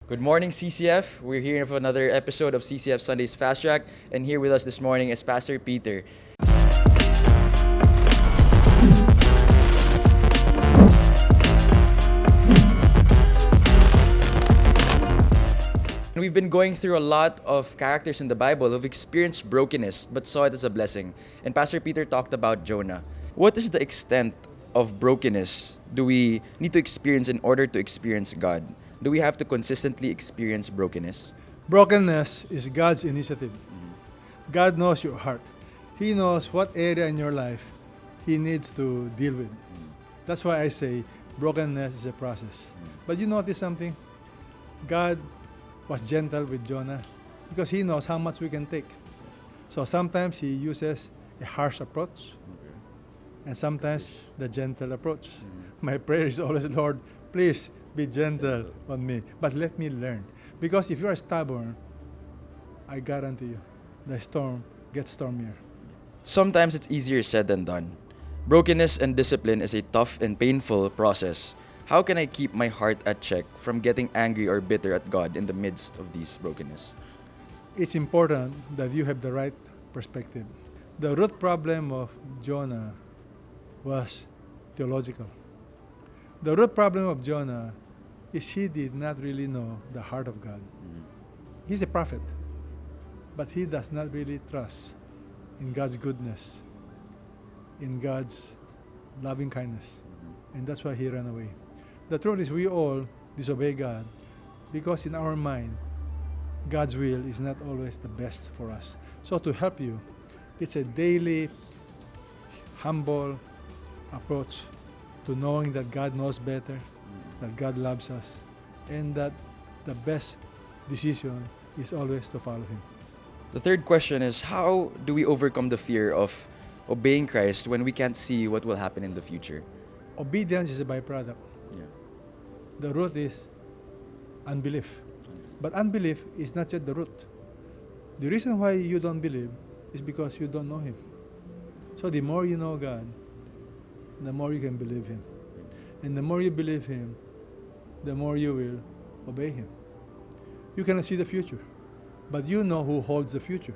Good morning, CCF. We're here for another episode of CCF Sunday's Fast Track, and here with us this morning is Pastor Peter. We've been going through a lot of characters in the Bible who've experienced brokenness but saw it as a blessing. And Pastor Peter talked about Jonah. What is the extent of brokenness do we need to experience in order to experience God? Do we have to consistently experience brokenness? Brokenness is God's initiative. God knows your heart. He knows what area in your life He needs to deal with. That's why I say brokenness is a process. But you notice something? God was gentle with Jonah because He knows how much we can take. So sometimes He uses a harsh approach and sometimes the gentle approach. My prayer is always, Lord, please be gentle on me, but let me learn. Because if you are stubborn, I guarantee you, the storm gets stormier. Sometimes it's easier said than done. Brokenness and discipline is a tough and painful process. How can I keep my heart at check from getting angry or bitter at God in the midst of these brokenness? It's important that you have the right perspective. The root problem of Jonah was theological. The root problem of Jonah is he did not really know the heart of God. He's a prophet, but he does not really trust in God's goodness, in God's loving kindness. And that's why he ran away. The truth is we all disobey God because in our mind, God's will is not always the best for us. So to help you, it's a daily, humble approach to knowing that God knows better, that God loves us, and that the best decision is always to follow Him. The third question is, how do we overcome the fear of obeying Christ when we can't see what will happen in the future? Obedience is a byproduct. Yeah. The root is unbelief. But unbelief is not yet the root. The reason why you don't believe is because you don't know Him. So the more you know God, the more you can believe Him. And the more you believe Him, the more you will obey Him. You cannot see the future, but you know who holds the future.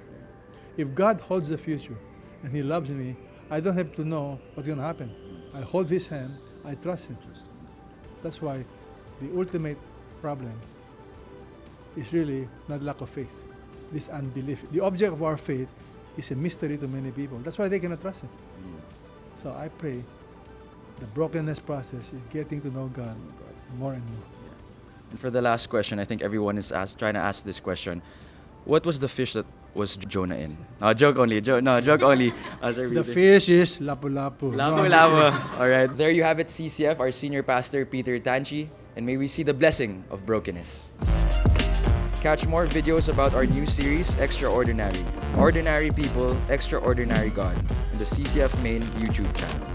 If God holds the future and He loves me, I don't have to know what's going to happen. I hold His hand, I trust Him. That's why the ultimate problem is really not lack of faith, this unbelief. The object of our faith is a mystery to many people. That's why they cannot trust Him. So I pray the brokenness process is getting to know God more and more. And for the last question, I think everyone is trying to ask this question. What was the fish that was Jonah in? No, joke only. Joke only. The fish is lapu-lapu. Lapu-lapu. All right. There you have it, CCF, our senior pastor, Peter Tanchi. And may we see the blessing of brokenness. Catch more videos about our new series, Extraordinary. Ordinary People, Extraordinary God, in the CCF main YouTube channel.